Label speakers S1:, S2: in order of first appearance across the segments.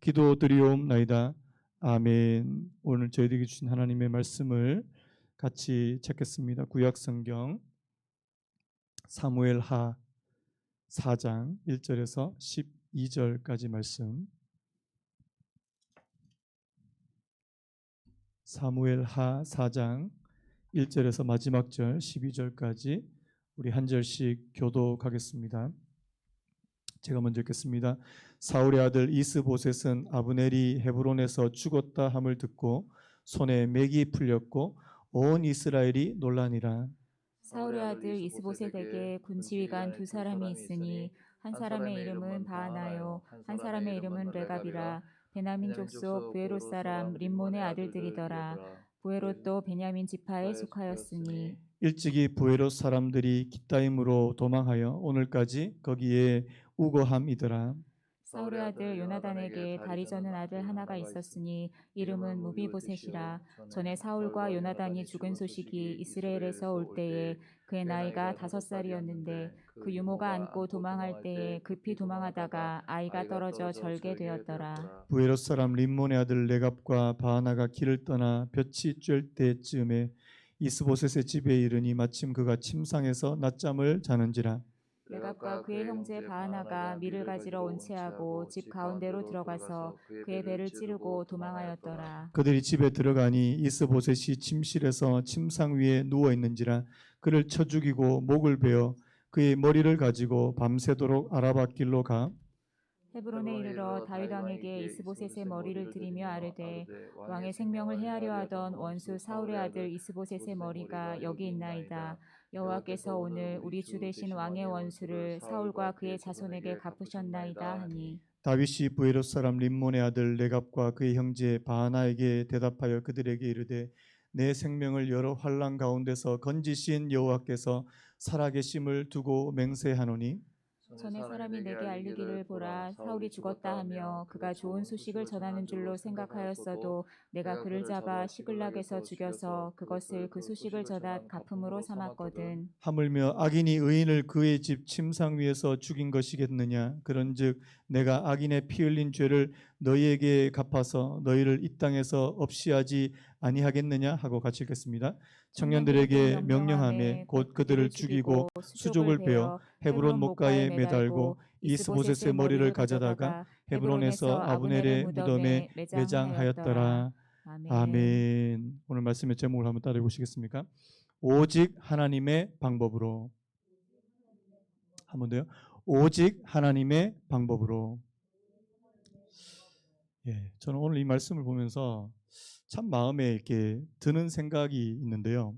S1: 기도드리옵나이다. 아멘. 오늘 저희에게 주신 하나님의 말씀을 같이 찾겠습니다. 구약성경 사무엘하 4장 1절에서 12절까지 말씀. 사무엘하 4장 1절에서 마지막 절 12절까지 우리 한 절씩 교독하겠습니다. 제가 먼저 읽겠습니다. 사울의 아들 이스보셋은 아브넬이 헤브론에서 죽었다 함을 듣고 손에 맥이 풀렸고 온 이스라엘이 놀라니라.
S2: 사울의 아들 이스보셋에게 군지휘관 두 사람이 있으니 한 사람의 이름은 바하나요 한 사람의 이름은 레갑이라. 베냐민 족속 부에롯 사람 림몬의 아들들이더라. 부에롯도 베냐민 지파에 속하였으니
S1: 일찍이 부에롯 사람들이 깃다임으로 도망하여 오늘까지 거기에 우거함이더라.
S2: 사울의 아들 요나단에게 다리 저는 아들 하나가 있었으니 이름은 무비보셋이라. 전에 사울과 요나단이 죽은 소식이 이스라엘에서 올 때에 그의 나이가 5살이었는데 그 유모가 안고 도망할 때에 급히 도망하다가 아이가 떨어져 절게 되었더라.
S1: 부에롯 사람 림몬의 아들 레갑과 바하나가 길을 떠나 볕이 쬐을 때쯤에 이스보셋의 집에 이르니 마침 그가 침상에서 낮잠을 자는지라.
S2: 레갑과 그의 형제 바하나가 밀을 가지러 온 채하고 집 가운데로 들어가서 그의 배를 찌르고 도망하였더라.
S1: 그들이 집에 들어가니 이스보셋이 침실에서 침상 위에 누워 있는지라. 그를 쳐 죽이고 목을 베어 그의 머리를 가지고 밤새도록 아라바 길로 가
S2: 헤브론에 이르러 다윗 왕에게 이스보셋의 머리를 들이며 아뢰되 왕의 생명을 해하려 하던 원수 사울의 아들 이스보셋의 머리가 여기 있나이다. 여호와께서 오늘 우리 주 되신 왕의 원수를 사울과 그의 자손에게 갚으셨나이다 하니
S1: 다윗이 부에롯 사람 림몬의 아들 레갑과 그의 형제 바하나에게 대답하여 그들에게 이르되 내 생명을 여러 환난 가운데서 건지신 여호와께서 살아계심을 두고 맹세하노니
S2: 전에 사람이 내게 알리기를 보라 사울이 죽었다 하며 그가 좋은 소식을 전하는 줄로 생각하였어도 내가 그를 잡아 시글락에서 죽여서 그것을 그 소식을 전한 갚음으로 삼았거든.
S1: 하물며 악인이 의인을 그의 집 침상 위에서 죽인 것이겠느냐. 그런즉 내가 악인의 피 흘린 죄를 너희에게 갚아서 너희를 이 땅에서 없이 하지 아니하겠느냐 하고 같이 읽겠습니다. 청년들에게 명령하매 곧 그들을 죽이고 수족을 베어 헤브론 목가에 매달고 이스보셋의 머리를 가져다가 헤브론에서 아브넬의 무덤에 매장하였더라. 아멘. 오늘 말씀의 제목을 한번 따라 보시겠습니까? 오직 하나님의 방법으로. 한 번 더요. 오직 하나님의 방법으로. 저는 오늘 이 말씀을 보면서 참 마음에 이렇게 드는 생각이 있는데요.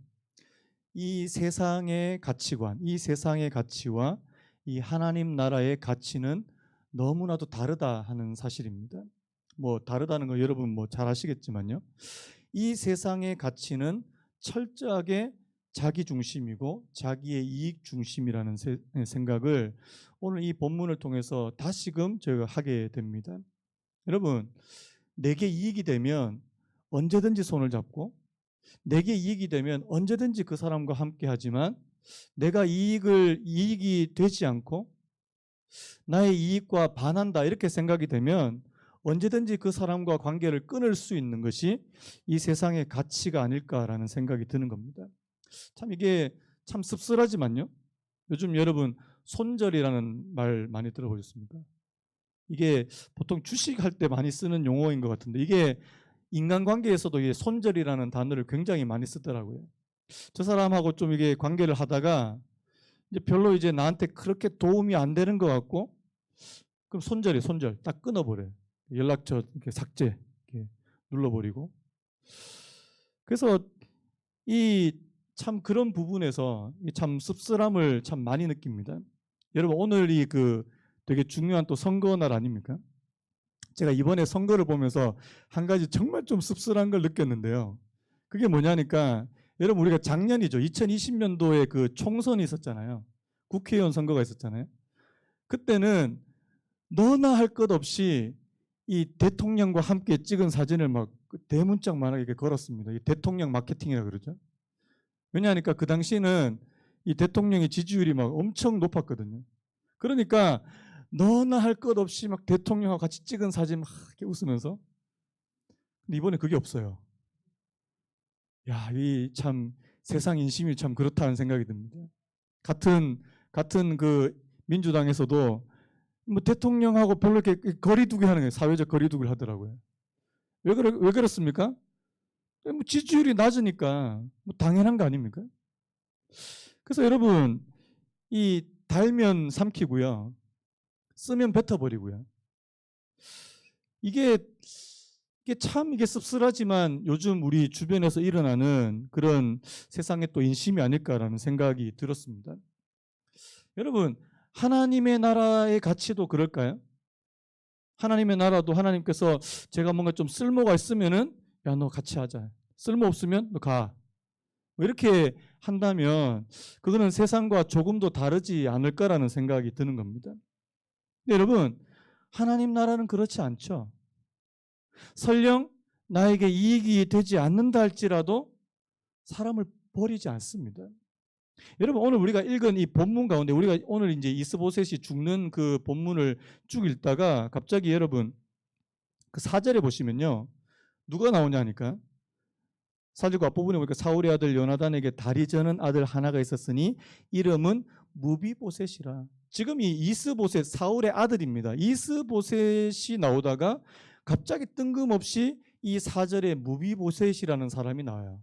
S1: 이 세상의 가치관, 이 세상의 가치와 이 하나님 나라의 가치는 너무나도 다르다 하는 사실입니다. 뭐 다르다는 거 여러분 뭐 잘 아시겠지만요. 이 세상의 가치는 철저하게 자기 중심이고 자기의 이익 중심이라는 생각을 오늘 이 본문을 통해서 다시금 저희가 하게 됩니다. 여러분, 내게 이익이 되면 언제든지 손을 잡고 내게 이익이 되면 언제든지 그 사람과 함께 하지만 내가 이익이 되지 않고 나의 이익과 반한다 이렇게 생각이 되면 언제든지 그 사람과 관계를 끊을 수 있는 것이 이 세상의 가치가 아닐까라는 생각이 드는 겁니다. 참 이게 참 씁쓸하지만요. 요즘 여러분 손절이라는 말 많이 들어보셨습니까? 이게 보통 주식할 때 많이 쓰는 용어인 것 같은데 이게 인간관계에서도 이게 손절이라는 단어를 굉장히 많이 쓰더라고요. 저 사람하고 좀 이게 관계를 하다가 이제 별로 이제 나한테 그렇게 도움이 안 되는 것 같고 그럼 손절 딱 끊어버려요. 연락처 이렇게 삭제 이렇게 눌러버리고. 그래서 이 참 그런 부분에서 참 씁쓸함을 참 많이 느낍니다. 여러분 오늘이 되게 중요한 또 선거날 아닙니까? 제가 이번에 선거를 보면서 한 가지 정말 좀 씁쓸한 걸 느꼈는데요. 그게 뭐냐니까 여러분 우리가 작년이죠. 2020년도에 그 총선이 있었잖아요. 국회의원 선거가 있었잖아요. 그때는 너나 할 것 없이 이 대통령과 함께 찍은 사진을 막 대문짝만하게 이렇게 걸었습니다. 이 대통령 마케팅이라 그러죠. 왜냐하니까 그 당시는 이 대통령의 지지율이 막 엄청 높았거든요. 그러니까 너나 할 것 없이 막 대통령하고 같이 찍은 사진 막 이렇게 웃으면서. 근데 이번에 그게 없어요. 야, 이 참 세상 인심이 참 그렇다는 생각이 듭니다. 같은 그 민주당에서도 뭐 대통령하고 별로 이렇게 거리두기 하는 거예요. 사회적 거리두기를 하더라고요. 왜 그렇습니까? 뭐 지지율이 낮으니까 뭐 당연한 거 아닙니까? 그래서 여러분, 이 달면 삼키고요, 쓰면 뱉어버리고요. 이게 참 이게 씁쓸하지만 요즘 우리 주변에서 일어나는 그런 세상의 또 인심이 아닐까라는 생각이 들었습니다. 여러분, 하나님의 나라의 가치도 그럴까요? 하나님의 나라도 하나님께서 제가 뭔가 좀 쓸모가 있으면은 야, 너 같이 하자. 쓸모 없으면 너 가. 뭐 이렇게 한다면 그거는 세상과 조금도 다르지 않을까라는 생각이 드는 겁니다. 근데 여러분, 하나님 나라는 그렇지 않죠. 설령 나에게 이익이 되지 않는다 할지라도 사람을 버리지 않습니다. 여러분, 오늘 우리가 읽은 이 본문 가운데 우리가 오늘 이제 이스보셋이 죽는 그 본문을 쭉 읽다가 갑자기 여러분 그 4절에 보시면요, 누가 나오냐니까 4절과 앞부분에 보니까 사울의 아들 요나단에게 다리 저는 아들 하나가 있었으니 이름은 무비보셋이라. 지금 이 이스보셋 사울의 아들입니다. 이스보셋이 나오다가 갑자기 뜬금없이 이 4절에 무비보셋이라는 사람이 나와요.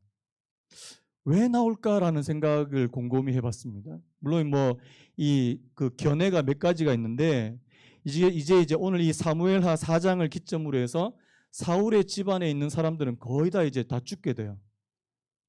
S1: 왜 나올까라는 생각을 곰곰이 해봤습니다. 물론 뭐 이 그 견해가 몇 가지가 있는데 이제 오늘 이 사무엘하 4장을 기점으로 해서 사울의 집안에 있는 사람들은 거의 다 이제 다 죽게 돼요.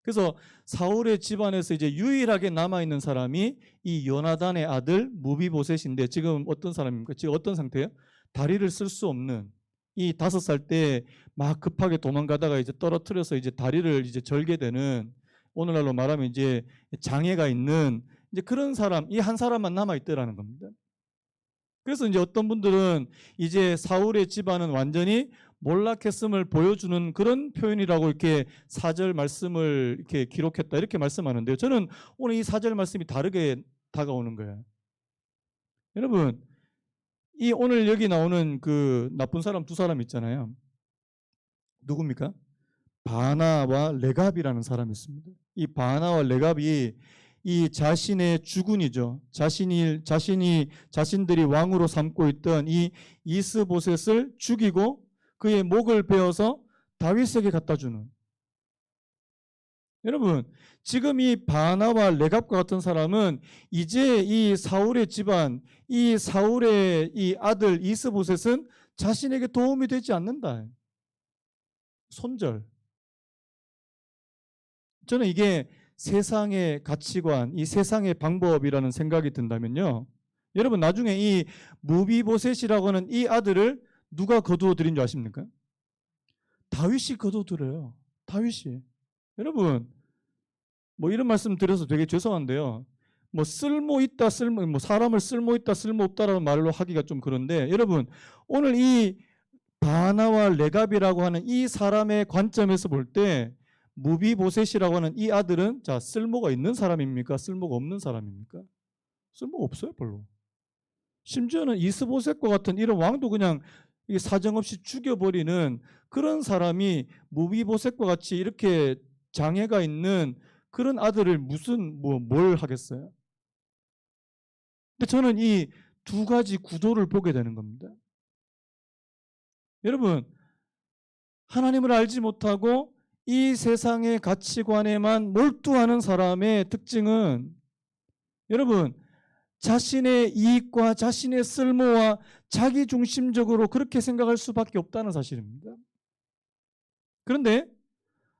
S1: 그래서 사울의 집안에서 이제 유일하게 남아 있는 사람이 이 요나단의 아들 무비보셋인데 지금 어떤 사람입니까? 지금 어떤 상태예요? 다리를 쓸 수 없는, 이 5살 때 막 급하게 도망가다가 이제 떨어뜨려서 이제 다리를 이제 절게 되는, 오늘날로 말하면 이제 장애가 있는 이제 그런 사람, 이 한 사람만 남아 있더라는 겁니다. 그래서 이제 어떤 분들은 이제 사울의 집안은 완전히 몰락했음을 보여주는 그런 표현이라고 이렇게 4절 말씀을 이렇게 기록했다 이렇게 말씀하는데요. 저는 오늘 이 4절 말씀이 다르게 다가오는 거예요. 여러분, 이 오늘 여기 나오는 그 나쁜 사람 두 사람 있잖아요. 누굽니까? 바나와 레갑이라는 사람이 있습니다. 이 바나와 레갑이 이 자신의 주군이죠. 자신들이 왕으로 삼고 있던 이 이스보셋을 죽이고 그의 목을 베어서 다윗에게 갖다 주는. 여러분, 지금 이 바나와 레갑과 같은 사람은 이제 이 사울의 집안, 이 사울의 이 아들 이스보셋은 자신에게 도움이 되지 않는다. 손절. 저는 이게 세상의 가치관, 이 세상의 방법이라는 생각이 든다면요, 여러분 나중에 이 무비보셋이라고 하는 이 아들을 누가 거두어 들인 줄 아십니까? 다윗이 거두어 들어요. 다윗이. 여러분, 뭐 이런 말씀 드려서 되게 죄송한데요, 뭐 쓸모 있다, 뭐 사람을 쓸모 있다, 쓸모 없다라는 말로 하기가 좀 그런데, 여러분 오늘 이 바나와 레갑이라고 하는 이 사람의 관점에서 볼 때 무비보셋이라고 하는 이 아들은 자 쓸모가 있는 사람입니까? 쓸모가 없는 사람입니까? 쓸모가 없어요, 별로. 심지어는 이스보셋과 같은 이런 왕도 그냥 사정없이 죽여버리는 그런 사람이 무비보셋과 같이 이렇게 장애가 있는 그런 아들을 무슨 뭘 하겠어요? 근데 저는 이 두 가지 구도를 보게 되는 겁니다. 여러분, 하나님을 알지 못하고 이 세상의 가치관에만 몰두하는 사람의 특징은, 여러분, 자신의 이익과 자신의 쓸모와 자기중심적으로 그렇게 생각할 수밖에 없다는 사실입니다. 그런데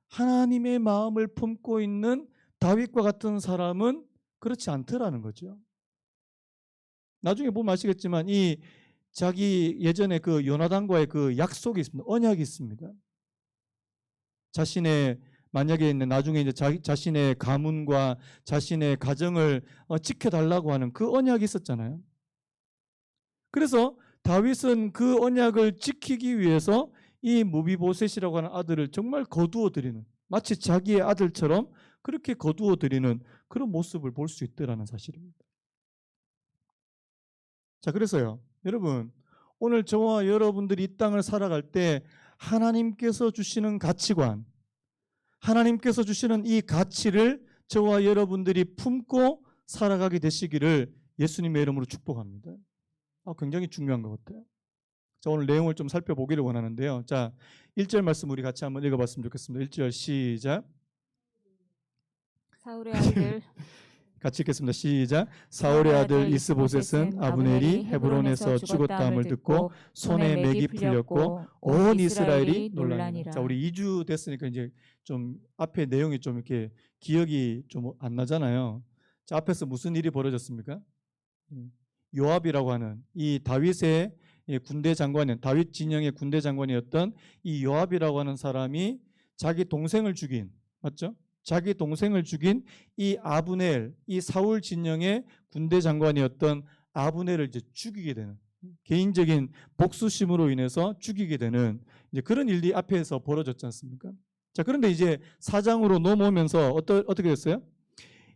S1: 하나님의 마음을 품고 있는 다윗과 같은 사람은 그렇지 않더라는 거죠. 나중에 보면 아시겠지만 이 자기 예전에 그 요나단과의 그 약속이 있습니다. 언약이 있습니다. 자신의 만약에 있는 나중에 이제 자신의 가문과 자신의 가정을 지켜달라고 하는 그 언약이 있었잖아요. 그래서 다윗은 그 언약을 지키기 위해서 이 무비보셋이라고 하는 아들을 정말 거두어 드리는, 마치 자기의 아들처럼 그렇게 거두어 드리는 그런 모습을 볼 수 있더라는 사실입니다. 자, 그래서요, 여러분, 오늘 저와 여러분들이 이 땅을 살아갈 때 하나님께서 주시는 가치관, 하나님께서 주시는 이 가치를 저와 여러분들이 품고 살아가게 되시기를 예수님의 이름으로 축복합니다. 굉장히 중요한 것 같아요. 자, 오늘 내용을 좀 살펴보기를 원하는데요. 자, 1절 말씀 우리 같이 한번 읽어봤으면 좋겠습니다. 1절 시작.
S2: 사울의 아들
S1: 같이 읽겠습니다. 시작. 사울의 아들 이스보셋은 아브넬이 헤브론에서 죽었다함을 듣고 손에 맥이 풀렸고 온 이스라엘이 놀라니라. 자, 우리 2주 됐으니까 이제 좀 앞에 내용이 좀 이렇게 기억이 좀 안 나잖아요. 자, 앞에서 무슨 일이 벌어졌습니까? 요압이라고 하는 이 다윗의 군대 장관인, 다윗 진영의 군대 장관이었던 이 요압이라고 하는 사람이 자기 동생을 죽인, 맞죠? 자기 동생을 죽인 이 아브넬, 이 사울 진영의 군대 장관이었던 아브넬을 이제 죽이게 되는, 개인적인 복수심으로 인해서 죽이게 되는 이제 그런 일이 앞에서 벌어졌지 않습니까? 자, 그런데 이제 4장으로 넘어오면서 어떻게 됐어요?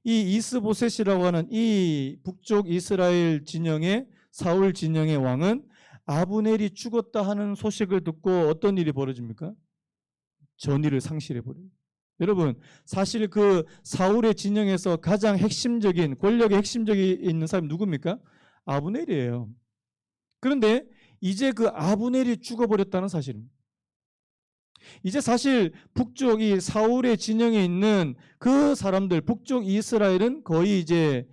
S1: 이 이스보셋이라고 하는 이 북쪽 이스라엘 진영의 사울 진영의 왕은 아브넬이 죽었다 하는 소식을 듣고 어떤 일이 벌어집니까? 전의를 상실해 버립니다. 여러분, 사실 그 사울의 진영에서 가장 핵심적인, 권력의 핵심적인 있는 사람이 누굽니까? 아브넬이에요. 그런데 이제 그 아브넬이 죽어버렸다는 사실입니다. 이제 사실 북쪽 이 사울의 진영에 있는 그 사람들, 북쪽 이스라엘은 거의 이제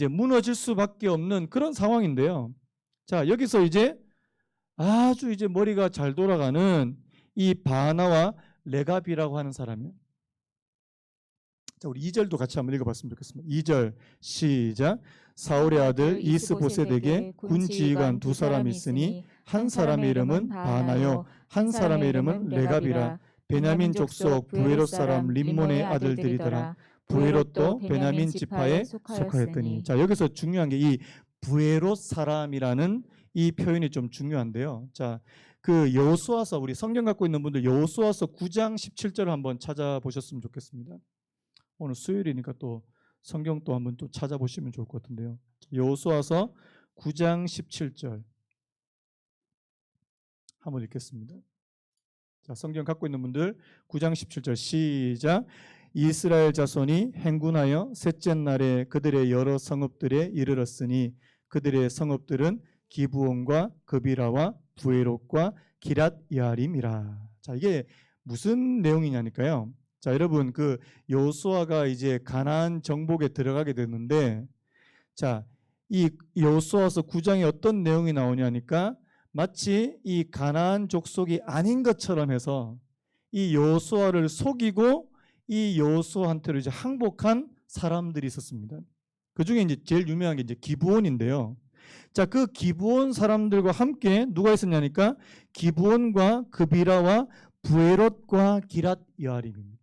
S1: 무너질 수밖에 없는 그런 상황인데요. 자, 여기서 이제 아주 이제 머리가 잘 돌아가는 이 바나와 레갑이라고 하는 사람이에요. 자, 우리 2절도 같이 한번 읽어봤으면 좋겠습니다. 2절 시작. 사울의 아들 이스보셋에게 군 지휘관 두 사람이 있으니 한 사람의 이름은 바나요, 한 사람의 이름은 레갑이라. 베냐민 족속 부에롯 사람 림몬의 아들들이더라. 부에롯도 베냐민 지파에 속하였더니. 자, 여기서 중요한 게 이 부에롯 사람이라는 이 표현이 좀 중요한데요. 자, 그 여호수아서, 우리 성경 갖고 있는 분들 여호수아서 9장 17절을 한번 찾아보셨으면 좋겠습니다. 오늘 수요일이니까 또 성경 또 한번 또 찾아보시면 좋을 것 같은데요. 여호수아서 9장 17절 한번 읽겠습니다. 자, 성경 갖고 있는 분들 9장 17절 시작. 이스라엘 자손이 행군하여 셋째 날에 그들의 여러 성읍들에 이르렀으니 그들의 성읍들은 기브온과 그비라와 부에롯과 기랏 야림이라. 자, 이게 무슨 내용이냐니까요. 자, 여러분, 그 여호수아가 이제 가나안 정복에 들어가게 됐는데, 자, 이 여호수아서 9장에 어떤 내용이 나오냐니까 마치 이 가나안 족속이 아닌 것처럼 해서 이 여호수아를 속이고 이 여호수아한테로 이제 항복한 사람들이 있었습니다. 그 중에 이제 제일 유명한 게 이제 기브온인데요. 자, 그 기브온 사람들과 함께 누가 있었냐니까 기브온과 그비라와 부에롯과 기랏 여아림입니다.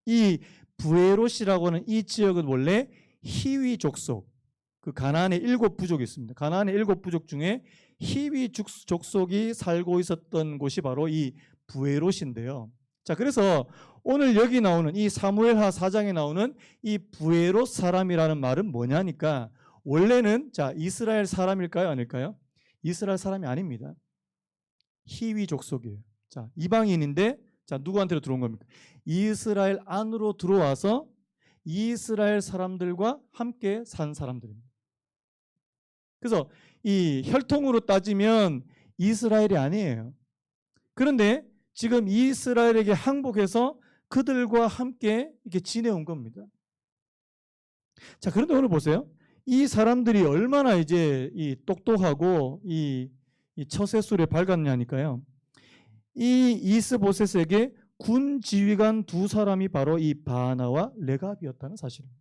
S1: 이 부에롯이라고 하는 이 지역은 원래 히위 족속, 그 가나안의 7부족이 있습니다. 가나안의 7부족 중에 히위 족속이 살고 있었던 곳이 바로 이 부에롯인데요. 자, 그래서 오늘 여기 나오는 이 사무엘하 4장에 나오는 이 부에롯 사람이라는 말은 뭐냐니까 원래는 자, 이스라엘 사람일까요? 아닐까요? 이스라엘 사람이 아닙니다. 히위 족속이에요. 자, 이방인인데 자, 누구한테로 들어온 겁니까? 이스라엘 안으로 들어와서 이스라엘 사람들과 함께 산 사람들입니다. 그래서 이 혈통으로 따지면 이스라엘이 아니에요. 그런데 지금 이스라엘에게 항복해서 그들과 함께 이렇게 지내온 겁니다. 자, 그런데 오늘 보세요. 이 사람들이 얼마나 이제 이 똑똑하고 이 처세술에 밝았냐니까요. 이 이스보셋에게 군 지휘관 두 사람이 바로 이 바나와 레갑이었다는 사실입니다.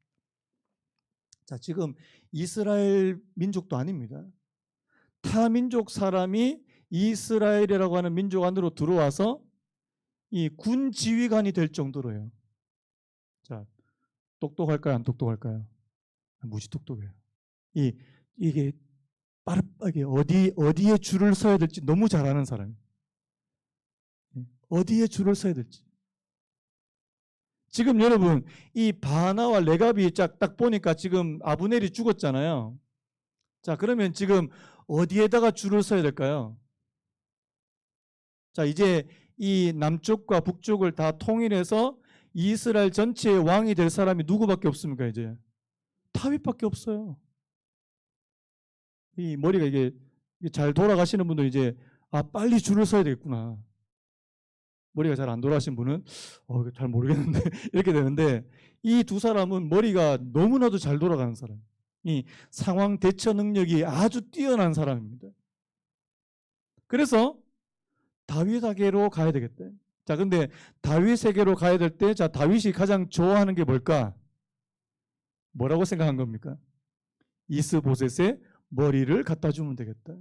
S1: 자, 지금 이스라엘 민족도 아닙니다. 타 민족 사람이 이스라엘이라고 하는 민족 안으로 들어와서 이 군 지휘관이 될 정도로요. 자, 똑똑할까요? 안 똑똑할까요? 무지 똑똑해요. 이게 빠르게 어디에 줄을 서야 될지 너무 잘 아는 사람이에요. 어디에 줄을 서야 될지. 지금 여러분 이 바나와 레갑이 딱 보니까 지금 아브넬이 죽었잖아요. 자, 그러면 지금 어디에다가 줄을 서야 될까요? 자, 이제 이 남쪽과 북쪽을 다 통일해서 이스라엘 전체의 왕이 될 사람이 누구밖에 없습니까, 이제? 다윗밖에 없어요. 이 머리가 이게 잘 돌아가시는 분들 이제 빨리 줄을 서야 되겠구나. 머리가 잘 안 돌아가신 분은 이거 잘 모르겠는데 이렇게 되는데, 이 두 사람은 머리가 너무나도 잘 돌아가는 사람. 이 상황 대처 능력이 아주 뛰어난 사람입니다. 그래서 다윗에게로 가야 되겠다. 자, 근데 다윗에게로 가야 될 때, 자, 다윗이 가장 좋아하는 게 뭘까? 뭐라고 생각한 겁니까? 이스보셋의 머리를 갖다 주면 되겠다.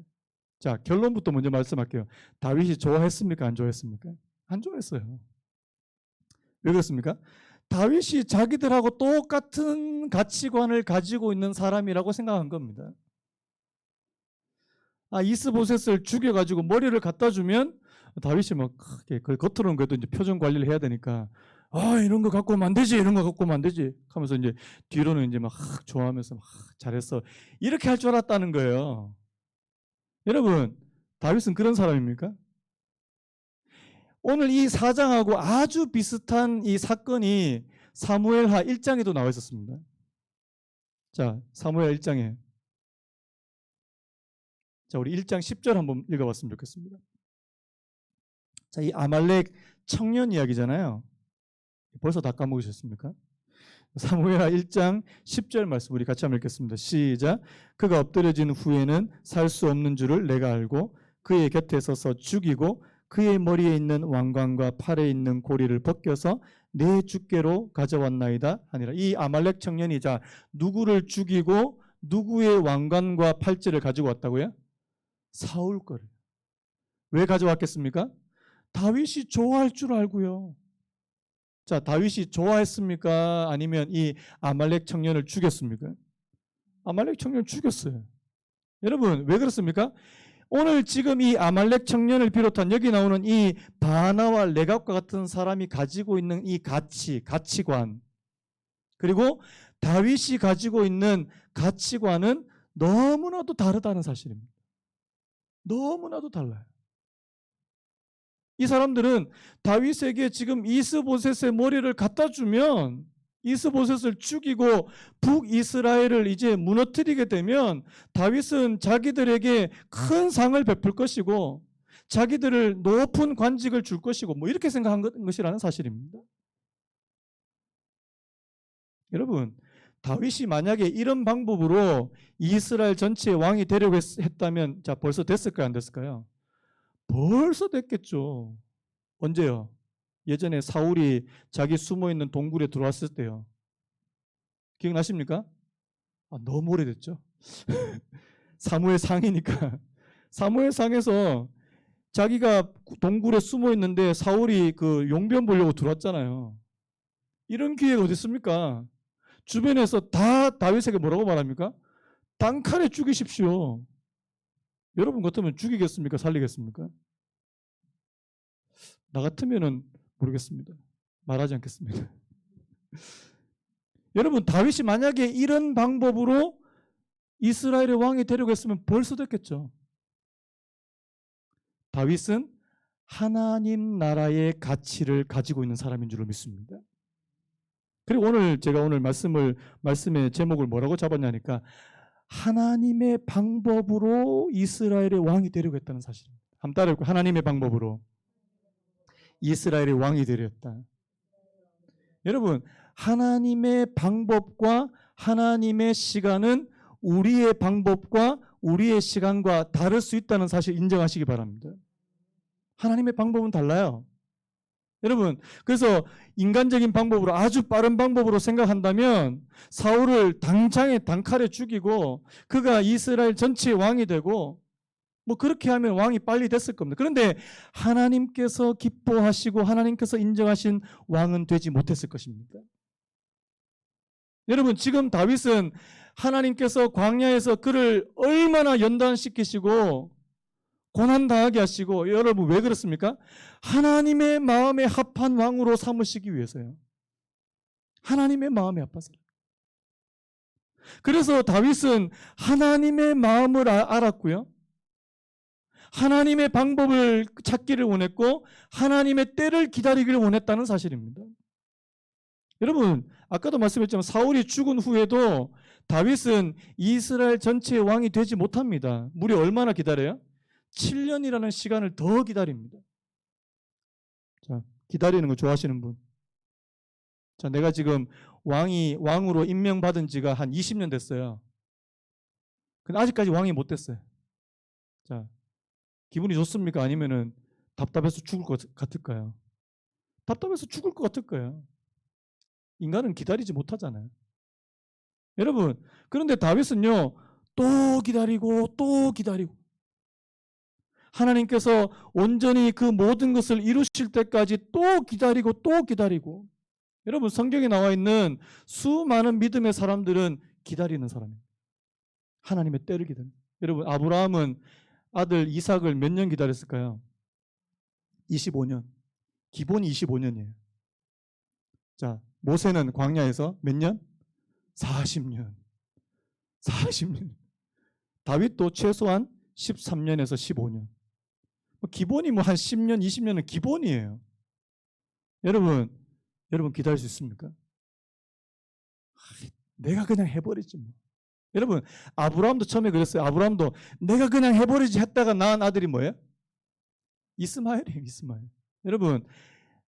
S1: 자, 결론부터 먼저 말씀할게요. 다윗이 좋아했습니까? 안 좋아했습니까? 안 좋아했어요. 왜 그렇습니까? 다윗이 자기들하고 똑같은 가치관을 가지고 있는 사람이라고 생각한 겁니다. 이스보셋을 죽여가지고 머리를 갖다 주면 다윗이 막 크게, 겉으로는 그래도 이제 표정 관리를 해야 되니까, 이런 거 갖고 오면 안 되지, 이런 거 갖고 오면 안 되지 하면서 이제 뒤로는 이제 막 좋아하면서 막 잘했어, 이렇게 할 줄 알았다는 거예요. 여러분, 다윗은 그런 사람입니까? 오늘 이 사장하고 아주 비슷한 이 사건이 사무엘하 1장에도 나와 있었습니다. 자, 사무엘 1장에, 자, 우리 1장 10절 한번 읽어봤으면 좋겠습니다. 자, 이 아말렉 청년 이야기잖아요. 벌써 다 까먹으셨습니까? 사무엘하 1장 10절 말씀 우리 같이 한번 읽겠습니다. 시작. 그가 엎드려진 후에는 살 수 없는 줄을 내가 알고 그의 곁에 서서 죽이고 그의 머리에 있는 왕관과 팔에 있는 고리를 벗겨서 내 주께로 가져왔나이다 하니라. 이 아말렉 청년이 자, 누구를 죽이고 누구의 왕관과 팔찌를 가지고 왔다고요? 사울 거를. 왜 가져왔겠습니까? 다윗이 좋아할 줄 알고요. 자, 다윗이 좋아했습니까? 아니면 이 아말렉 청년을 죽였습니까? 아말렉 청년을 죽였어요. 여러분, 왜 그렇습니까? 오늘 지금 이 아말렉 청년을 비롯한 여기 나오는 이 바나와 레갑과 같은 사람이 가지고 있는 이 가치관, 그리고 다윗이 가지고 있는 가치관은 너무나도 다르다는 사실입니다. 너무나도 달라요. 이 사람들은 다윗에게 지금 이스보셋의 머리를 갖다 주면, 이스보셋을 죽이고 북이스라엘을 이제 무너뜨리게 되면 다윗은 자기들에게 큰 상을 베풀 것이고 자기들을 높은 관직을 줄 것이고 뭐 이렇게 생각한 것이라는 사실입니다. 여러분, 다윗이 만약에 이런 방법으로 이스라엘 전체의 왕이 되려고 했다면 자, 벌써 됐을까요? 안 됐을까요? 벌써 됐겠죠. 언제요? 예전에 사울이 자기 숨어있는 동굴에 들어왔을 때요. 기억나십니까? 너무 오래됐죠. 사무엘상이니까. 사무엘상에서 자기가 동굴에 숨어있는데 사울이 그 용변 보려고 들어왔잖아요. 이런 기회가 어디 있습니까? 주변에서 다 다윗에게 뭐라고 말합니까? 단칼에 죽이십시오. 여러분 같으면 죽이겠습니까? 살리겠습니까? 나 같으면은 모르겠습니다. 말하지 않겠습니다. 여러분, 다윗이 만약에 이런 방법으로 이스라엘의 왕이 되려고 했으면 벌써 됐겠죠. 다윗은 하나님 나라의 가치를 가지고 있는 사람인 줄 믿습니다. 그리고 제가 오늘 말씀의 제목을 뭐라고 잡았냐니까 하나님의 방법으로 이스라엘의 왕이 되려고 했다는 사실입니다. 한번 따라해볼까요? 하나님의 방법으로 이스라엘의 왕이 되려 했다. 여러분, 하나님의 방법과 하나님의 시간은 우리의 방법과 우리의 시간과 다를 수 있다는 사실 인정하시기 바랍니다. 하나님의 방법은 달라요. 여러분, 그래서 인간적인 방법으로 아주 빠른 방법으로 생각한다면 사울을 당장에 단칼에 죽이고 그가 이스라엘 전체의 왕이 되고 뭐 그렇게 하면 왕이 빨리 됐을 겁니다. 그런데 하나님께서 기뻐하시고 하나님께서 인정하신 왕은 되지 못했을 것입니다. 여러분, 지금 다윗은 하나님께서 광야에서 그를 얼마나 연단시키시고 고난당하게 하시고, 여러분 왜 그렇습니까? 하나님의 마음에 합한 왕으로 삼으시기 위해서요. 하나님의 마음에 합한 사람. 그래서 다윗은 하나님의 마음을 알았고요. 하나님의 방법을 찾기를 원했고 하나님의 때를 기다리기를 원했다는 사실입니다. 여러분, 아까도 말씀했지만 사울이 죽은 후에도 다윗은 이스라엘 전체의 왕이 되지 못합니다. 무려 얼마나 기다려요? 7년이라는 시간을 더 기다립니다. 자, 기다리는 거 좋아하시는 분. 자, 내가 지금 왕으로 임명받은 지가 한 20년 됐어요. 근데 아직까지 왕이 못 됐어요. 자, 기분이 좋습니까? 아니면은 답답해서 죽을 것 같을까요? 답답해서 죽을 것 같을 거예요. 인간은 기다리지 못하잖아요. 여러분, 그런데 다윗은요, 또 기다리고 또 기다리고 하나님께서 온전히 그 모든 것을 이루실 때까지 또 기다리고 또 기다리고. 여러분, 성경에 나와 있는 수많은 믿음의 사람들은 기다리는 사람이에요. 하나님의 때를 기다려요. 여러분, 아브라함은 아들 이삭을 몇 년 기다렸을까요? 25년. 기본이 25년이에요. 자, 모세는 광야에서 몇 년? 40년. 40년. 다윗도 최소한 13년에서 15년. 기본이 뭐 한 10년, 20년은 기본이에요. 여러분 기다릴 수 있습니까? 내가 그냥 해버리지 뭐. 여러분, 아브라함도 처음에 그랬어요. 아브라함도 내가 그냥 해버리지 했다가 낳은 아들이 뭐예요? 이스마엘이에요. 이스마엘. 여러분,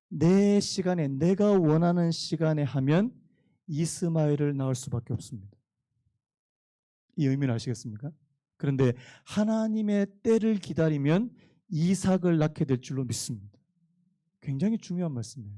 S1: 내 시간에, 내가 원하는 시간에 하면 이스마엘을 낳을 수밖에 없습니다. 이 의미를 아시겠습니까? 그런데 하나님의 때를 기다리면 이삭을 낳게 될 줄로 믿습니다. 굉장히 중요한 말씀이에요.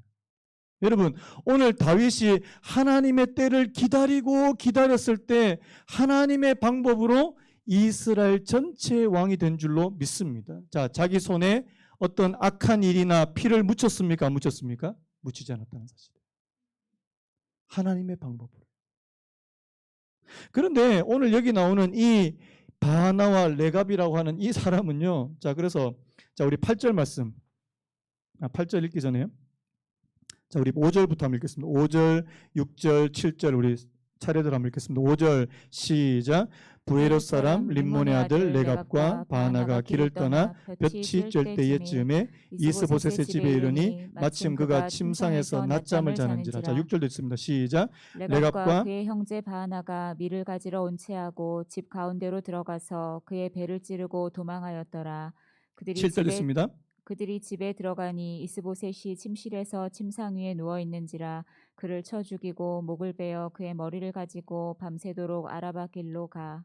S1: 여러분, 오늘 다윗이 하나님의 때를 기다리고 기다렸을 때 하나님의 방법으로 이스라엘 전체의 왕이 된 줄로 믿습니다. 자, 자기 손에 어떤 악한 일이나 피를 묻혔습니까? 안 묻혔습니까? 묻히지 않았다는 사실. 하나님의 방법으로. 그런데 오늘 여기 나오는 이 바나와 레갑이라고 하는 이 사람은요. 자, 그래서 우리 8절 말씀. 8절 읽기 전에요. 자, 우리 5절부터 한번 읽겠습니다. 5절, 6절, 7절 우리 차례대로 한번 읽겠습니다. 5절 시작. 부에롯 사람 림몬의 아들 레갑과 바나가 길을 떠나 볕이 쬐 때에쯤에 이스보셋의 집에 이르니 마침 그가 침상에서 낮잠을 자는지라. 자, 6절도 있습니다. 시작.
S2: 레갑과 그의 형제 바나가 밀을 가지러 온 채하고 집 가운데로 들어가서 그의 배를 찌르고 도망하였더라.
S1: 7절 있습니다.
S2: 그들이 집에 들어가니 이스보셋이 침실에서 침상 위에 누워 있는지라. 그를 쳐 죽이고 목을 베어 그의 머리를 가지고 밤새도록 아라바 길로 가.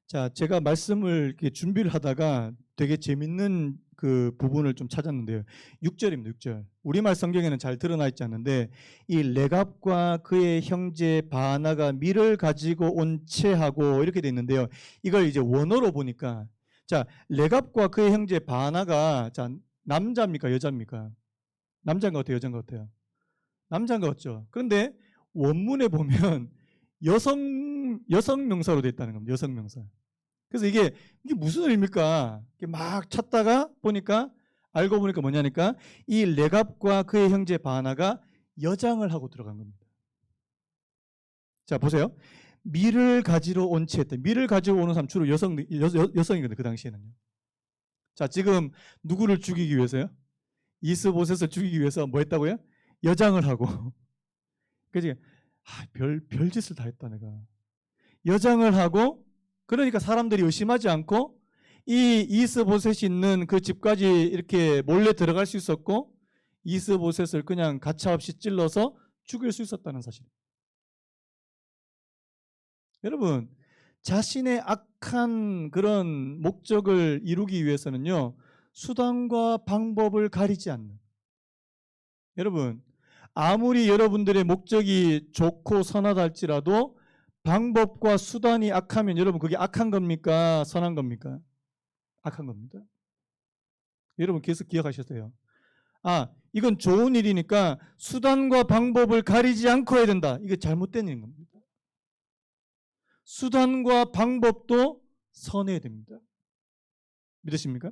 S1: 자, 제가 말씀을 이렇게 준비를 하다가 되게 재밌는 그 부분을 좀 찾았는데요. 6절입니다. 6절. 우리말 성경에는 잘 드러나 있지 않는데 이 레갑과 그의 형제 바나가 밀을 가지고 온 채하고 이렇게 돼 있는데요. 이걸 이제 원어로 보니까 자, 레갑과 그의 형제 바나가 자, 남자입니까? 여자입니까? 남자인 것 같아요? 여자인 것 같아요? 남자인 것 같죠? 그런데 원문에 보면 여성 명사로 되어 있다는 겁니다. 여성 명사. 그래서 이게 무슨 의미입니까? 막 찾다가 보니까 알고 보니까 뭐냐니까 이 레갑과 그의 형제 바나가 여장을 하고 들어간 겁니다. 자, 보세요. 밀을 가지러 온 채 했다. 밀을 가지러 오는 사람 주로 여성이거든요. 그 당시에는요. 자, 지금 누구를 죽이기 위해서요? 이스보셋을 죽이기 위해서 뭐 했다고요? 여장을 하고. 그지? 별짓을 다 했다 내가. 여장을 하고 그러니까 사람들이 의심하지 않고 이 이스보셋이 있는 그 집까지 이렇게 몰래 들어갈 수 있었고 이스보셋을 그냥 가차없이 찔러서 죽일 수 있었다는 사실. 여러분, 자신의 악한 그런 목적을 이루기 위해서는요, 수단과 방법을 가리지 않는. 여러분, 아무리 여러분들의 목적이 좋고 선하다 할지라도 방법과 수단이 악하면 여러분 그게 악한 겁니까? 선한 겁니까? 악한 겁니다. 여러분 계속 기억하셨어요. 이건 좋은 일이니까 수단과 방법을 가리지 않고 해야 된다. 이게 잘못된 일인 겁니다. 수단과 방법도 선해야 됩니다. 믿으십니까?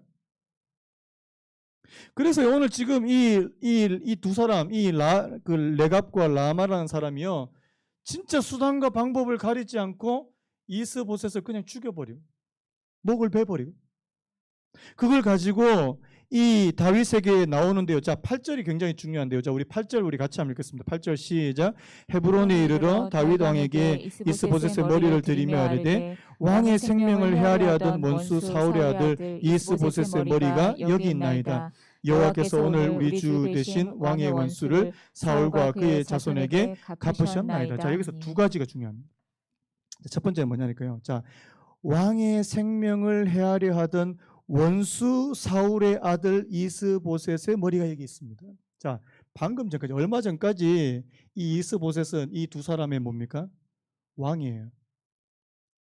S1: 그래서 오늘 지금 이 두 사람, 그 레갑과 라마라는 사람이요, 진짜 수단과 방법을 가리지 않고 이스보셋을 그냥 죽여버리고 목을 베버리고 그걸 가지고 이 다윗에게 나오는데요. 자, 8절이 굉장히 중요한데요. 자, 우리 8절 우리 같이 한번 읽겠습니다. 8절 시작. 헤브론에 이르러 다윗 왕에게 이스보셋의 머리를 들이며 아뢰되 왕의 생명을 헤아려 하던 원수 사울의 아들 이스보셋의 머리가 여기 있나이다. 여호와께서 오늘 우리 주 대신 왕의 원수를 사울과 그의 자손에게 갚으셨나이다. 자, 여기서 두 가지가 중요합니다. 첫 번째는 뭐냐니까요. 자, 왕의 생명을 헤아려 하던 원수 사울의 아들 이스보셋의 머리가 여기 있습니다. 자, 방금 전까지 얼마 전까지 이 이스보셋은 이 두 사람의 뭡니까? 왕이에요.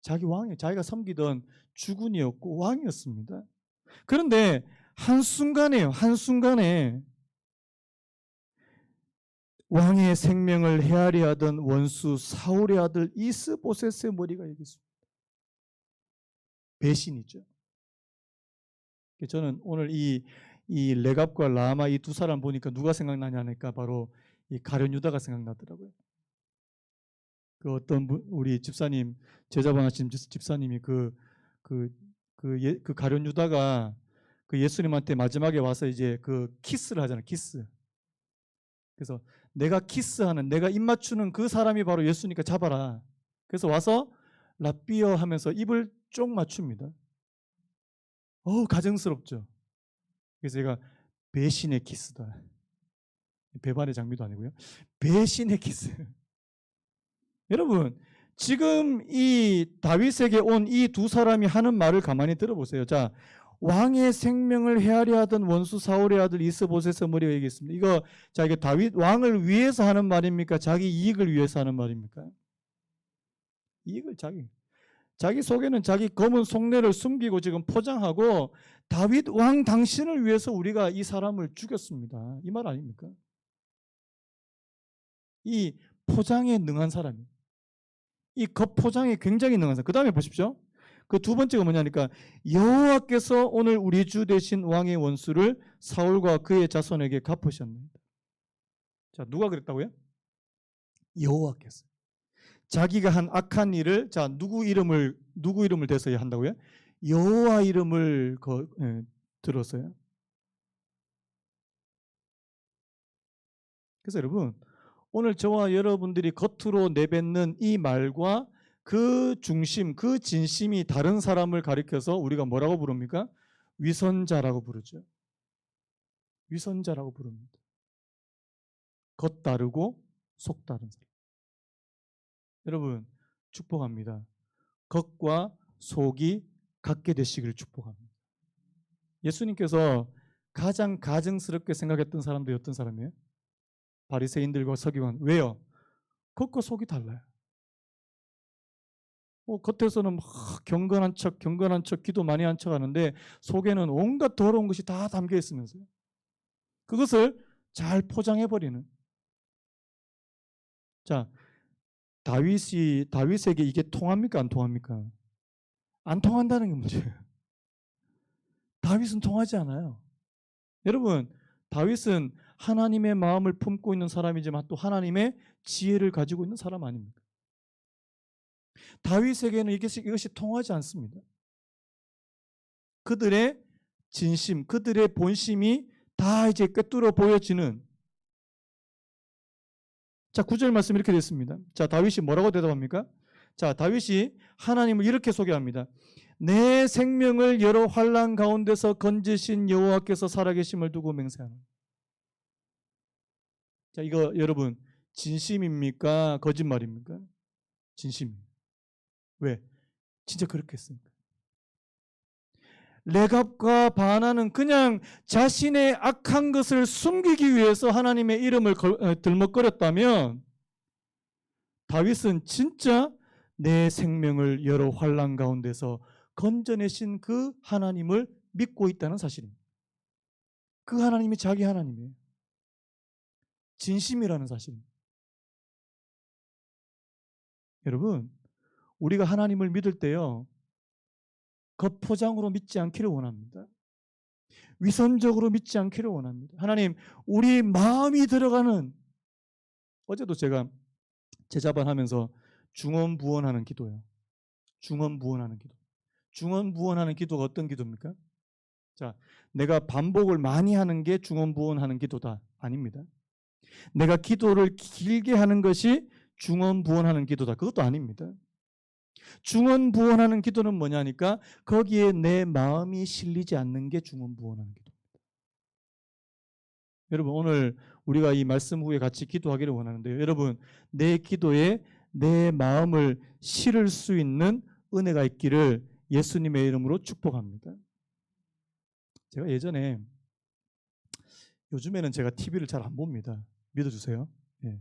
S1: 자기 왕이에요. 자기가 섬기던 주군이었고 왕이었습니다. 그런데 한순간에요. 한순간에 왕의 생명을 헤아려 하던 원수 사울의 아들 이스보셋의 머리가 여기 있습니다. 배신이죠. 저는 오늘 이 레갑과 라마 이 두 사람 보니까 누가 생각나냐니까 바로 이 가룟 유다가 생각나더라고요. 그 어떤 우리 집사님 제자반하신 집사님이 그 가룟 유다가 그 예수님한테 마지막에 와서 이제 그 키스를 하잖아요. 키스. 그래서 내가 키스하는 내가 입 맞추는 그 사람이 바로 예수니까 잡아라. 그래서 와서 라삐어 하면서 입을 쪽 맞춥니다. 가증스럽죠. 그래서 제가 배신의 키스다. 배반의 장미도 아니고요. 배신의 키스. 여러분, 지금 이 다윗에게 온 이 두 사람이 하는 말을 가만히 들어보세요. 자, 왕의 생명을 헤아려 하던 원수 사울의 아들 이스보셋의 머리가 여기 있습니다. 이게 다윗 왕을 위해서 하는 말입니까? 자기 이익을 위해서 하는 말입니까? 이익을 자기 속에는 자기 검은 속내를 숨기고 지금 포장하고 다윗 왕 당신을 위해서 우리가 이 사람을 죽였습니다. 이 말 아닙니까? 이 포장에 능한 사람이, 이 겉포장에 굉장히 능한 사람. 그 다음에 보십시오. 그 두 번째가 뭐냐니까 여호와께서 오늘 우리 주 되신 왕의 원수를 사울과 그의 자손에게 갚으셨습니다. 자, 누가 그랬다고요? 여호와께서. 자기가 한 악한 일을 자 누구 이름을 대서야 한다고요? 여호와 이름을 들어서요. 그래서 여러분 오늘 저와 여러분들이 겉으로 내뱉는 이 말과 그 중심, 그 진심이 다른 사람을 가리켜서 우리가 뭐라고 부릅니까? 위선자라고 부르죠. 위선자라고 부릅니다. 겉 다르고 속 다른 사람. 여러분 축복합니다. 겉과 속이 같게 되시기를 축복합니다. 예수님께서 가장 가증스럽게 생각했던 사람들이 어떤 사람이에요? 바리새인들과 서기관. 왜요? 겉과 속이 달라요. 겉에서는 막 경건한 척 기도 많이 한 척 하는데 속에는 온갖 더러운 것이 다 담겨 있으면서요. 그것을 잘 포장해버리는. 자, 다윗에게 이게 통합니까? 안 통합니까? 안 통한다는 게 문제예요. 다윗은 통하지 않아요. 여러분, 다윗은 하나님의 마음을 품고 있는 사람이지만 또 하나님의 지혜를 가지고 있는 사람 아닙니까? 다윗에게는 이것이 통하지 않습니다. 그들의 진심, 그들의 본심이 다 이제 꿰뚫어 보여지는. 자, 9절 말씀 이렇게 됐습니다. 자, 다윗이 뭐라고 대답합니까? 자, 다윗이 하나님을 이렇게 소개합니다. 내 생명을 여러 환난 가운데서 건지신 여호와께서 살아계심을 두고 맹세하는. 자, 이거 여러분 진심입니까? 거짓말입니까? 진심입니다. 왜? 진짜 그렇게 했습니까? 레갑과 바나는 그냥 자신의 악한 것을 숨기기 위해서 하나님의 이름을 들먹거렸다면 다윗은 진짜 내 생명을 여러 환난 가운데서 건져내신 그 하나님을 믿고 있다는 사실입니다. 그 하나님이 자기 하나님이에요. 진심이라는 사실입니다. 여러분, 우리가 하나님을 믿을 때요, 겉포장으로 믿지 않기를 원합니다. 위선적으로 믿지 않기를 원합니다. 하나님, 우리 마음이 들어가는, 어제도 제가 제자반하면서 중언부언하는 기도예요. 중언부언하는 기도. 중언부언하는 기도가 어떤 기도입니까? 자, 내가 반복을 많이 하는 게 중언부언하는 기도다. 아닙니다. 내가 기도를 길게 하는 것이 중언부언하는 기도다. 그것도 아닙니다. 중언부언하는 기도는 뭐냐니까 거기에 내 마음이 실리지 않는 게 중언부언하는 기도입니다. 여러분 오늘 우리가 이 말씀 후에 같이 기도하기를 원하는데요. 여러분 내 기도에 내 마음을 실을 수 있는 은혜가 있기를 예수님의 이름으로 축복합니다. 제가 요즘에는 제가 TV를 잘 안 봅니다. 믿어주세요. 예.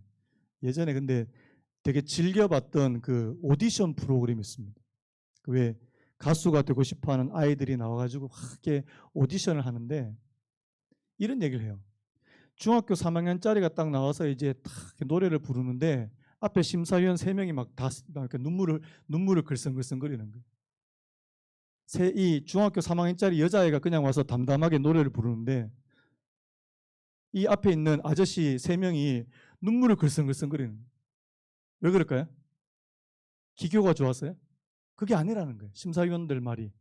S1: 예전에 근데 되게 즐겨봤던 그 오디션 프로그램이 있습니다. 왜 가수가 되고 싶어하는 아이들이 나와가지고 이렇게 오디션을 하는데 이런 얘기를 해요. 중학교 3학년짜리가 딱 나와서 이제 딱 노래를 부르는데 앞에 심사위원 3명이 막 다 눈물을 글썽글썽거리는 거예요. 이 중학교 3학년짜리 여자애가 그냥 와서 담담하게 노래를 부르는데 이 앞에 있는 아저씨 3명이 눈물을 글썽글썽거리는 거예요. 왜 그럴까요? 기교가 좋았어요? 그게 아니라는 거예요. 심사위원들 말이.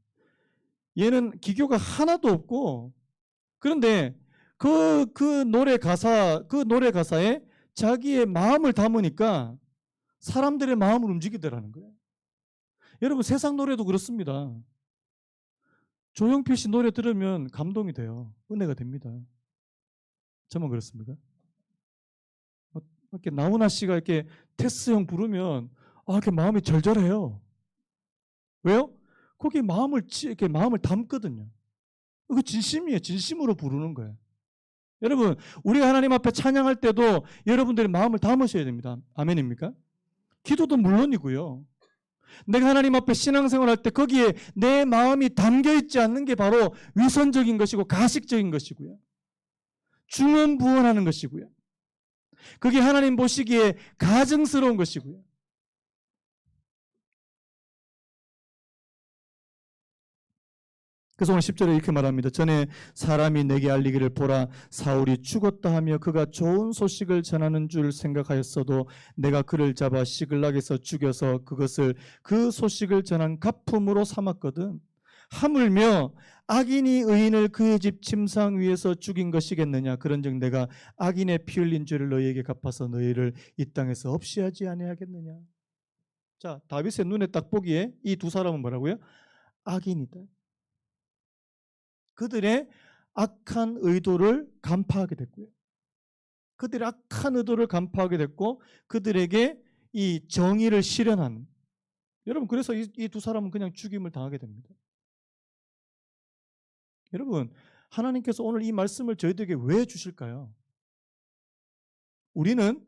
S1: 얘는 기교가 하나도 없고 그런데 그 노래 가사에 자기의 마음을 담으니까 사람들의 마음을 움직이더라는 거예요. 여러분 세상 노래도 그렇습니다. 조용필 씨 노래 들으면 감동이 돼요. 은혜가 됩니다. 저만 그렇습니까? 이렇게 나훈아 씨가 이렇게 테스 형 부르면 이렇게 마음이 절절해요. 왜요? 거기 이렇게 마음을 담거든요. 그 진심이에요. 진심으로 부르는 거예요. 여러분, 우리가 하나님 앞에 찬양할 때도 여러분들이 마음을 담으셔야 됩니다. 아멘입니까? 기도도 물론이고요. 내가 하나님 앞에 신앙생활 할 때 거기에 내 마음이 담겨 있지 않는 게 바로 위선적인 것이고 가식적인 것이고요. 중언부언하는 것이고요. 그게 하나님 보시기에 가증스러운 것이고요. 그래서 오늘 10절에 이렇게 말합니다. 전에 사람이 내게 알리기를 보라 사울이 죽었다 하며 그가 좋은 소식을 전하는 줄 생각하였어도 내가 그를 잡아 시글락에서 죽여서 그 소식을 전한 가품으로 삼았거든. 하물며 악인이 의인을 그의 집 침상 위에서 죽인 것이겠느냐. 그런즉 내가 악인의 피 흘린 죄를 너희에게 갚아서 너희를 이 땅에서 없이 하지 아니하겠느냐. 자, 다윗의 눈에 딱 보기에 이 두 사람은 뭐라고요? 악인이다. 그들의 악한 의도를 간파하게 됐고요. 그들의 악한 의도를 간파하게 됐고 그들에게 이 정의를 실현하는. 여러분 그래서 이 두 사람은 그냥 죽임을 당하게 됩니다. 여러분 하나님께서 오늘 이 말씀을 저희들에게 왜 주실까요? 우리는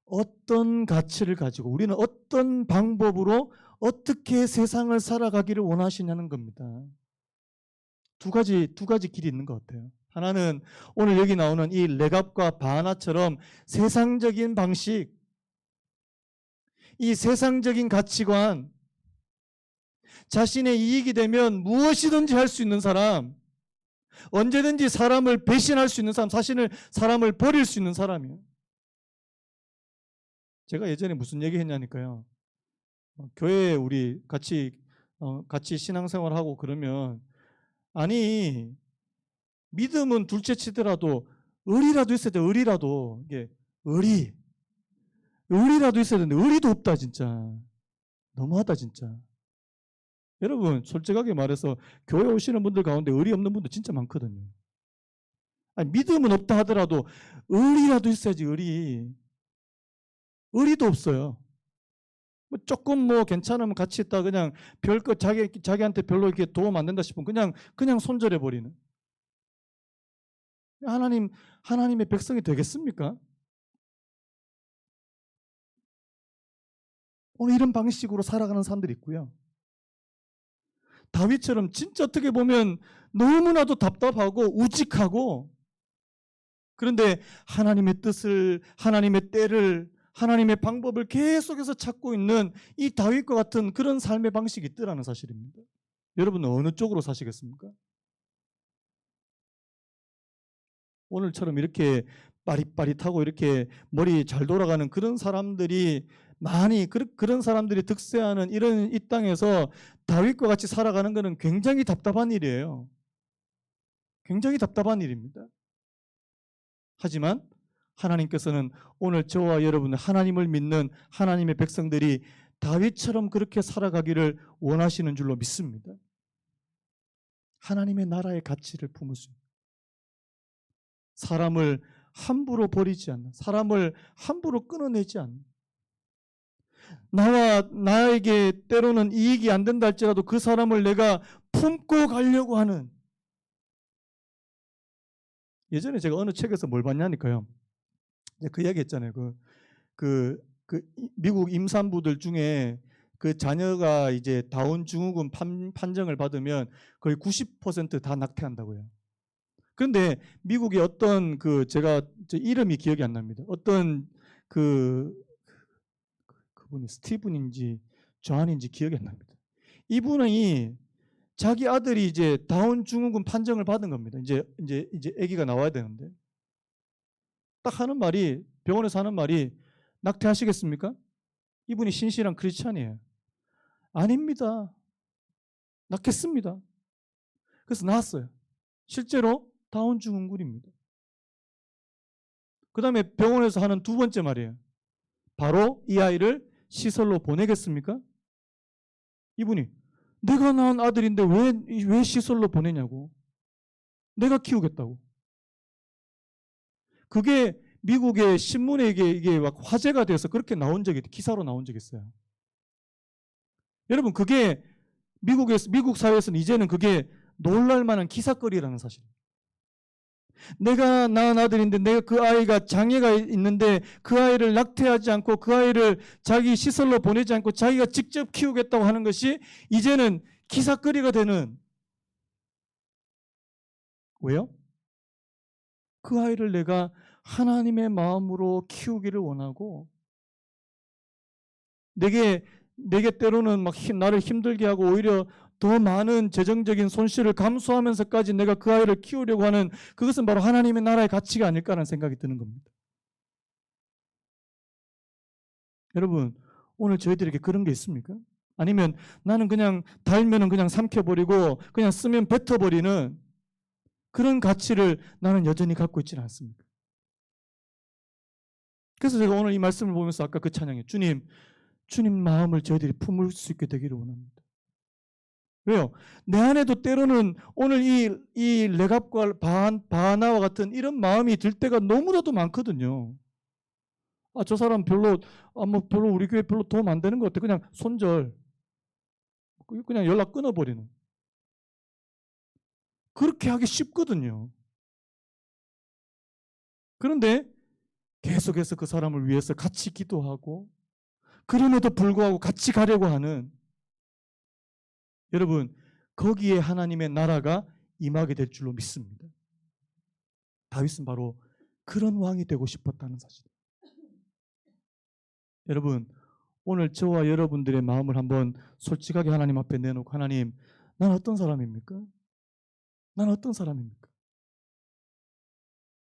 S1: 어떤 가치를 가지고 우리는 어떤 방법으로 어떻게 세상을 살아가기를 원하시냐는 겁니다. 두 가지 길이 있는 것 같아요. 하나는 오늘 여기 나오는 이 레갑과 바나처럼 세상적인 방식, 이 세상적인 가치관, 자신의 이익이 되면 무엇이든지 할 수 있는 사람, 언제든지 사람을 배신할 수 있는 사람, 사람을 버릴 수 있는 사람이에요. 제가 예전에 무슨 얘기 했냐니까요. 교회에 우리 같이 신앙생활하고 그러면 아니 믿음은 둘째 치더라도 의리라도 있어야 돼. 의리라도 이게 의리라도 있어야 되는데 의리도 없다 진짜. 너무하다 진짜. 여러분 솔직하게 말해서 교회 오시는 분들 가운데 의리 없는 분들 진짜 많거든요. 아니, 믿음은 없다 하더라도 의리라도 있어야지. 의리도 없어요. 조금 괜찮으면 같이 있다 그냥 별것 자기한테 별로 이렇게 도움 안 된다 싶으면 그냥 손절해 버리는. 하나님의 백성이 되겠습니까? 오늘 이런 방식으로 살아가는 사람들이 있고요. 다윗처럼 진짜 어떻게 보면 너무나도 답답하고 우직하고 그런데 하나님의 뜻을 하나님의 때를 하나님의 방법을 계속해서 찾고 있는 이 다윗과 같은 그런 삶의 방식이 있더라는 사실입니다. 여러분은 어느 쪽으로 사시겠습니까? 오늘처럼 이렇게 빠릿빠릿하고 이렇게 머리 잘 돌아가는 그런 사람들이 그런 사람들이 득세하는 이 땅에서 다윗과 같이 살아가는 것은 굉장히 답답한 일이에요. 굉장히 답답한 일입니다. 하지만 하나님께서는 오늘 저와 여러분 하나님을 믿는 하나님의 백성들이 다윗처럼 그렇게 살아가기를 원하시는 줄로 믿습니다. 하나님의 나라의 가치를 품을 수 있는, 사람을 함부로 버리지 않는, 사람을 함부로 끊어내지 않는, 나에게 때로는 이익이 안 된다 할지라도 그 사람을 내가 품고 가려고 하는. 예전에 제가 어느 책에서 뭘 봤냐니까요. 그 이야기 했잖아요. 그 미국 임산부들 중에 그 자녀가 이제 다운 증후군 판정을 받으면 거의 90% 다 낙태한다고요. 그런데 미국의 어떤 제가 이름이 기억이 안 납니다. 어떤 그분이 스티븐인지 존인지 기억이 안 납니다. 이분이 자기 아들이 이제 다운 증후군 판정을 받은 겁니다. 이제 아기가 나와야 되는데 딱 하는 말이, 병원에서 하는 말이, 낙태하시겠습니까? 이분이 신실한 크리스찬이에요. 아닙니다. 낳겠습니다. 그래서 낳았어요. 실제로 다운 증후군입니다. 그 다음에 병원에서 하는 두 번째 말이에요. 바로 이 아이를 시설로 보내겠습니까? 이분이 내가 낳은 아들인데 왜 시설로 보내냐고. 내가 키우겠다고. 그게 미국의 신문에 이게 막 화제가 돼서 그렇게 기사로 나온 적이 있어요. 여러분, 그게 미국 사회에서는 이제는 그게 놀랄만한 기사거리라는 사실. 내가 낳은 아들인데 내가 그 아이가 장애가 있는데 그 아이를 낙태하지 않고 그 아이를 자기 시설로 보내지 않고 자기가 직접 키우겠다고 하는 것이 이제는 기사거리가 되는. 왜요? 그 아이를 내가 하나님의 마음으로 키우기를 원하고, 내게 때로는 막 나를 힘들게 하고 오히려 더 많은 재정적인 손실을 감수하면서까지 내가 그 아이를 키우려고 하는, 그것은 바로 하나님의 나라의 가치가 아닐까라는 생각이 드는 겁니다. 여러분, 오늘 저희들에게 그런 게 있습니까? 아니면 나는 그냥 달면은 그냥 삼켜버리고 그냥 쓰면 뱉어버리는 그런 가치를 나는 여전히 갖고 있지는 않습니까? 그래서 제가 오늘 이 말씀을 보면서 아까 그 찬양에 주님 마음을 저희들이 품을 수 있게 되기를 원합니다. 왜요? 내 안에도 때로는 오늘 이 레갑과 바하나와 같은 이런 마음이 들 때가 너무나도 많거든요. 저 사람 별로 우리 교회 별로 도움 안 되는 것 같아. 그냥 손절, 그냥 연락 끊어버리는. 그렇게 하기 쉽거든요. 그런데 계속해서 그 사람을 위해서 같이 기도하고, 그럼에도 불구하고 같이 가려고 하는, 여러분, 거기에 하나님의 나라가 임하게 될 줄로 믿습니다. 다윗은 바로 그런 왕이 되고 싶었다는 사실. 여러분, 오늘 저와 여러분들의 마음을 한번 솔직하게 하나님 앞에 내놓고, 하나님, 난 어떤 사람입니까? 난 어떤 사람입니까?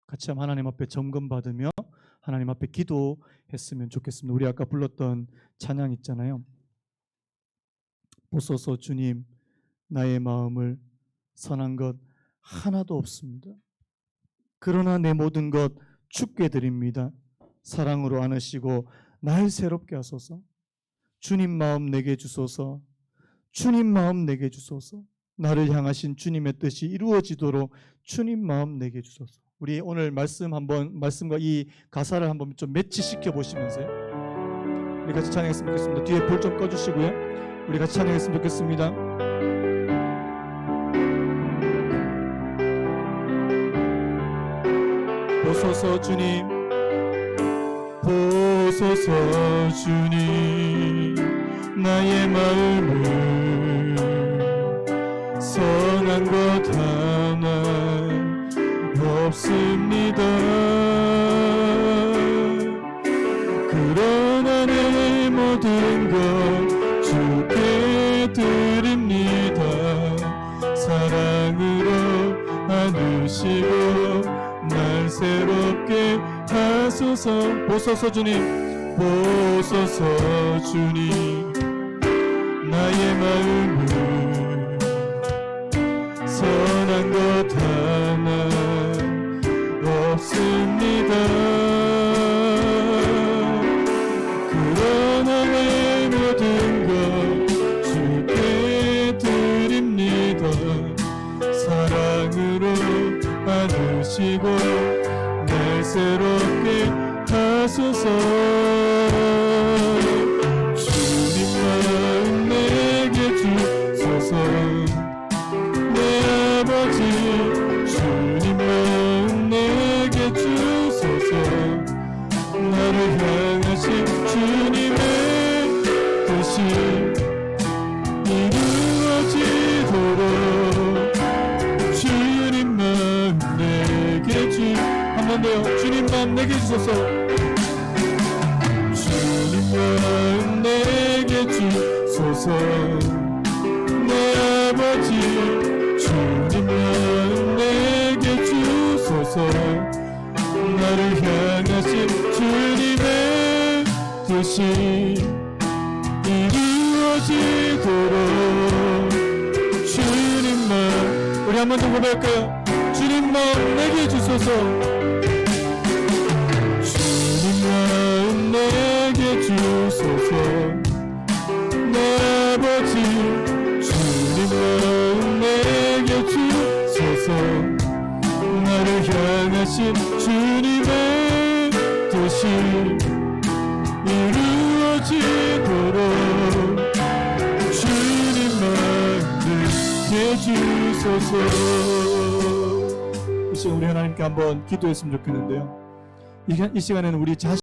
S1: 같이 한번 하나님 앞에 점검받으며 하나님 앞에 기도했으면 좋겠습니다. 우리 아까 불렀던 찬양 있잖아요. 보소서 주님, 나의 마음을 선한 것 하나도 없습니다. 그러나 내 모든 것 주께 드립니다. 사랑으로 안으시고 날 새롭게 하소서. 주님 마음 내게 주소서. 주님 마음 내게 주소서. 나를 향하신 주님의 뜻이 이루어지도록 주님 마음 내게 주소서. 우리 오늘 말씀과 이 가사를 한번 좀 매치시켜 보시면서요, 우리 같이 찬양했으면 좋겠습니다. 뒤에 불 좀 꺼주시고요, 우리 같이 찬양했으면 좋겠습니다. 보소서 주님, 보소서 주님, 나의 마음을 선한 것 하나 없습니다. 그러나 내 모든 것 주께 드립니다. 사랑으로 안으시고 날 새롭게 하소서. 보소서 주님, 보소서 주님, 나의 마음을 선한 것 하나 새롭게 하소서. 주님 마음 내게 주소서. 내 아버지 주님 마음 내게 주소서. 나를 향하신 주님의 뜻이 이루어지도록 주님 마음 내게 한 번 더요. 주님 마음 내게 주소서. 주님 마음 내게 주소서. 내 아버지 주님 마음 내게 주소서. 나를 향하신 주님의 뜻이 이루어지도록 주님 마음, 우리 한 번 더 고백할까요? 주님 마음 내게 주소서. 주님 마음 내게 주소서. 내 아버지 주님 마음 내게 주소서. 나를 향하신 주님의 뜻이 이루어지도록 주님 마음 내게 주소서. 이 시간 우리 하나님께 한번 기도했으면 좋겠는데요. 이 시간에는 우리 자신